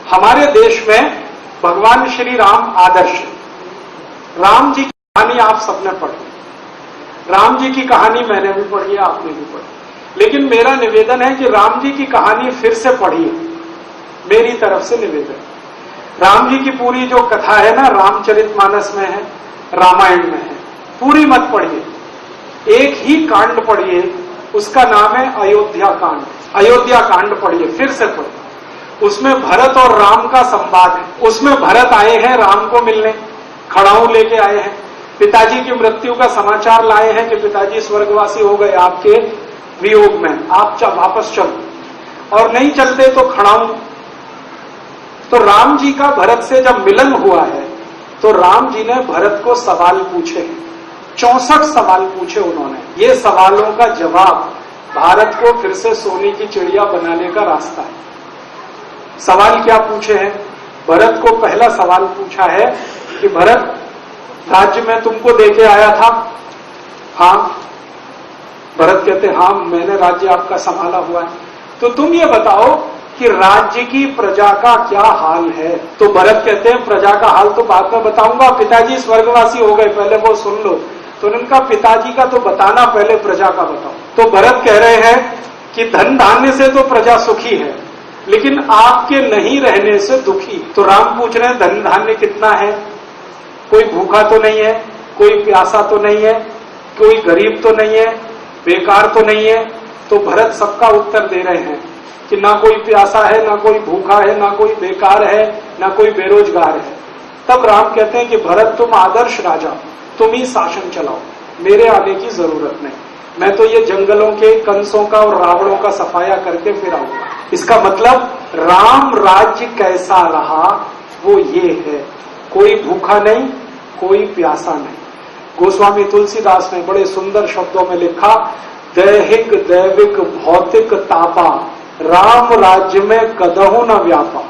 हमारे देश में भगवान श्री राम आदर्श, राम जी की कहानी आप सबने पढ़ी, राम जी की कहानी मैंने भी पढ़ी है, आपने भी पढ़ी, लेकिन मेरा निवेदन है कि राम जी की कहानी फिर से पढ़िए, मेरी तरफ से निवेदन। राम जी की पूरी जो कथा है ना, रामचरितमानस में है, रामायण में है, पूरी मत पढ़िए, एक ही कांड पढ़िए, उसका नाम है अयोध्या कांड। अयोध्या कांड पढ़िए, फिर से पढ़िए। उसमें भरत और राम का संवाद है। उसमें भरत आए हैं राम को मिलने, खड़ाऊ लेके आए हैं, पिताजी की मृत्यु का समाचार लाए हैं कि पिताजी स्वर्गवासी हो गए आपके वियोग में, आप वापस चलो, और नहीं चलते तो खड़ाऊ। तो राम जी का भरत से जब मिलन हुआ है तो राम जी ने भरत को सवाल पूछे, 64 सवाल पूछे उन्होंने। ये सवालों का जवाब भारत को फिर से सोने की चिड़िया बनाने का रास्ता है। सवाल क्या पूछे हैं? भरत को पहला सवाल पूछा है कि भरत, राज्य में तुमको देके आया था? हाँ। भरत कहते हाँ, मैंने राज्य आपका संभाला हुआ है। तो तुम ये बताओ कि राज्य की प्रजा का क्या हाल है? तो भरत कहते हैं प्रजा का हाल तो बाद में बताऊंगा, पिताजी स्वर्गवासी हो गए, पहले वो सुन लो। तो उनका पिताजी का तो बताना, पहले प्रजा का बताओ। तो भरत कह रहे हैं कि धन धान्य से तो प्रजा सुखी है, लेकिन आपके नहीं रहने से दुखी। तो राम पूछ रहे हैं धन धान्य कितना है? कोई भूखा तो नहीं है, कोई प्यासा तो नहीं है, कोई गरीब तो नहीं है, बेकार तो नहीं है। तो भरत सबका उत्तर दे रहे हैं कि ना कोई प्यासा है, ना कोई भूखा है, ना कोई बेकार है, ना कोई बेरोजगार है। तब राम कहते हैं कि भरत तुम आदर्श राजा, तुम ही शासन चलाओ, मेरे आने की जरूरत नहीं, मैं तो ये जंगलों के कंसों का और रावणों का सफाया करके फिर आऊंगा। इसका मतलब राम राज्य कैसा रहा वो ये है, कोई भूखा नहीं, कोई प्यासा नहीं। गोस्वामी तुलसीदास ने बड़े सुंदर शब्दों में लिखा, दैहिक दैविक भौतिक तापा राम राज्य में कदहु न व्यापा।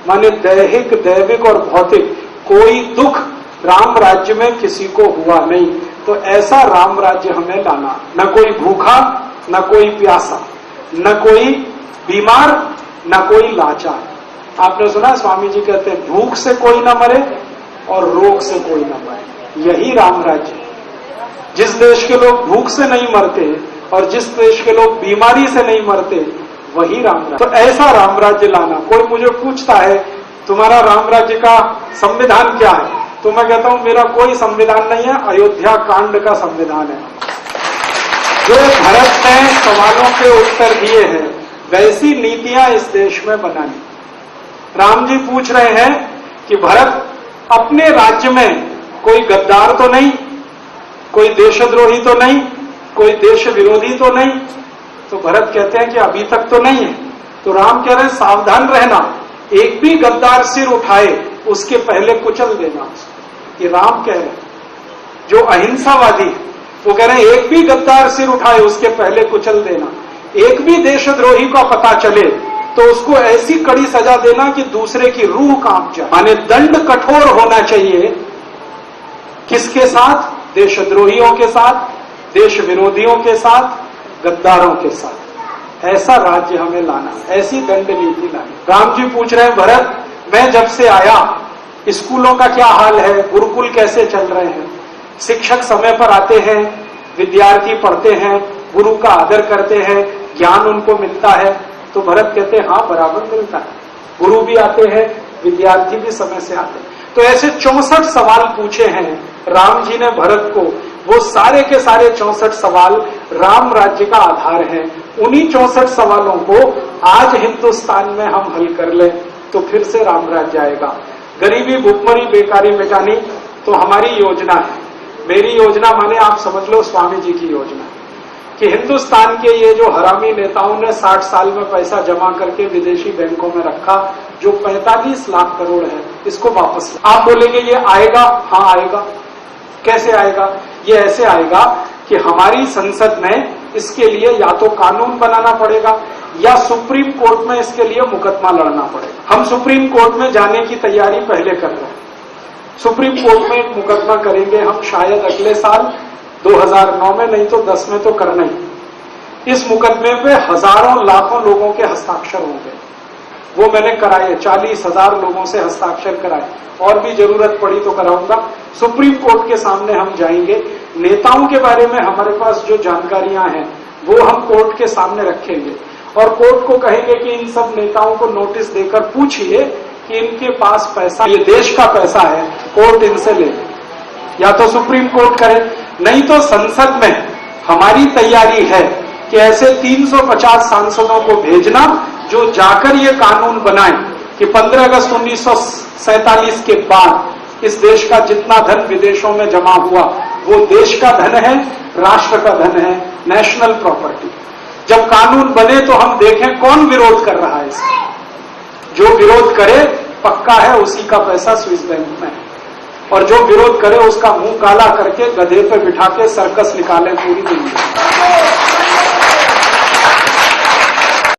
माने दैहिक दैविक और भौतिक कोई दुख राम राज्य में किसी को हुआ नहीं। तो ऐसा राम राज्य हमें लाना, न कोई भूखा, न कोई प्यासा, न कोई बीमार, न कोई लाचार। आपने सुना स्वामी जी कहते हैं भूख से कोई न मरे और रोग से कोई न मरे, यही राम राज्य है। जिस देश के लोग भूख से नहीं मरते और जिस देश के लोग बीमारी से नहीं मरते, वही राम राज्य। तो ऐसा राम राज्य लाना। कोई मुझे पूछता है तुम्हारा राम राज्य का संविधान क्या है, तो मैं कहता हूं मेरा कोई संविधान नहीं है, अयोध्या कांड का संविधान है। जो भरत ने सवालों के उत्तर दिए हैं वैसी नीतियां इस देश में बनानी। राम जी पूछ रहे हैं कि भरत अपने राज्य में कोई गद्दार तो नहीं, कोई देशद्रोही तो नहीं, कोई देश विरोधी तो नहीं। तो भरत कहते हैं कि अभी तक तो नहीं है। तो राम कह रहे हैं सावधान रहना, एक भी गद्दार सिर उठाए उसके पहले कुचल देना। ये राम कह रहे हैं, जो अहिंसावादी है वो कह रहे हैं एक भी गद्दार सिर उठाए उसके पहले कुचल देना। एक भी देशद्रोही का पता चले तो उसको ऐसी कड़ी सजा देना कि दूसरे की रूह कांप जाए। माने दंड कठोर होना चाहिए। किसके साथ? देशद्रोहियों के साथ, देश विरोधियों के साथ, गद्दारों के साथ। ऐसा राज्य हमें लाना, ऐसी दंड नीति लानी। राम जी पूछ रहे हैं भरत, मैं जब से आया स्कूलों का क्या हाल है, गुरुकुल कैसे चल रहे हैं, शिक्षक समय पर आते हैं, विद्यार्थी पढ़ते हैं, गुरु का आदर करते हैं, ज्ञान उनको मिलता है? तो भरत कहते हैं हाँ बराबर मिलता है, गुरु भी आते हैं, विद्यार्थी भी समय से आते हैं। तो ऐसे 64 सवाल पूछे हैं राम जी ने भरत को। वो सारे के सारे 64 सवाल राम राज्य का आधार है। उन्हीं 64 सवालों को आज हिंदुस्तान में हम हल कर लें तो फिर से राम राज्य आएगा। गरीबी, भूखमरी, बेकारी मिटानी तो हमारी योजना है। मेरी योजना माने आप समझ लो स्वामी जी की योजना, कि हिंदुस्तान के ये जो हरामी नेताओं ने 60 साल में पैसा जमा करके विदेशी बैंकों में रखा, जो 45 लाख करोड़ है, इसको वापस। आप बोलेंगे ये आएगा? हाँ आएगा। कैसे आएगा? ये ऐसे आएगा कि हमारी संसद में इसके लिए या तो कानून बनाना पड़ेगा या सुप्रीम कोर्ट में इसके लिए मुकदमा लड़ना पड़ेगा। हम सुप्रीम कोर्ट में जाने की तैयारी पहले कर रहे हैं। सुप्रीम कोर्ट में एक मुकदमा करेंगे हम शायद अगले साल 2009 में, नहीं तो 10 में तो करना ही। इस मुकदमे पे हजारों लाखों लोगों के हस्ताक्षर होंगे। वो मैंने कराए, 40,000 लोगों से हस्ताक्षर कराए, और भी जरूरत पड़ी तो कराऊंगा। सुप्रीम कोर्ट के सामने हम जाएंगे। नेताओं के बारे में हमारे पास जो जानकारियां हैं वो हम कोर्ट के सामने रखेंगे और कोर्ट को कहेंगे कि इन सब नेताओं को नोटिस देकर पूछिए कि इनके पास पैसा, ये देश का पैसा है, कोर्ट इनसे ले। या तो सुप्रीम कोर्ट करे, नहीं तो संसद में हमारी तैयारी है कि ऐसे 350 सांसदों को भेजना जो जाकर ये कानून बनाए कि 15 अगस्त 1947 के बाद इस देश का जितना धन विदेशों में जमा हुआ वो देश का धन है, राष्ट्र का धन है, नेशनल प्रॉपर्टी। जब कानून बने तो हम देखें कौन विरोध कर रहा है इसका। जो विरोध करे पक्का है उसी का पैसा स्विस बैंक में है, और जो विरोध करे उसका मुंह काला करके गधे पे बिठा के सर्कस निकाले पूरी दुनिया।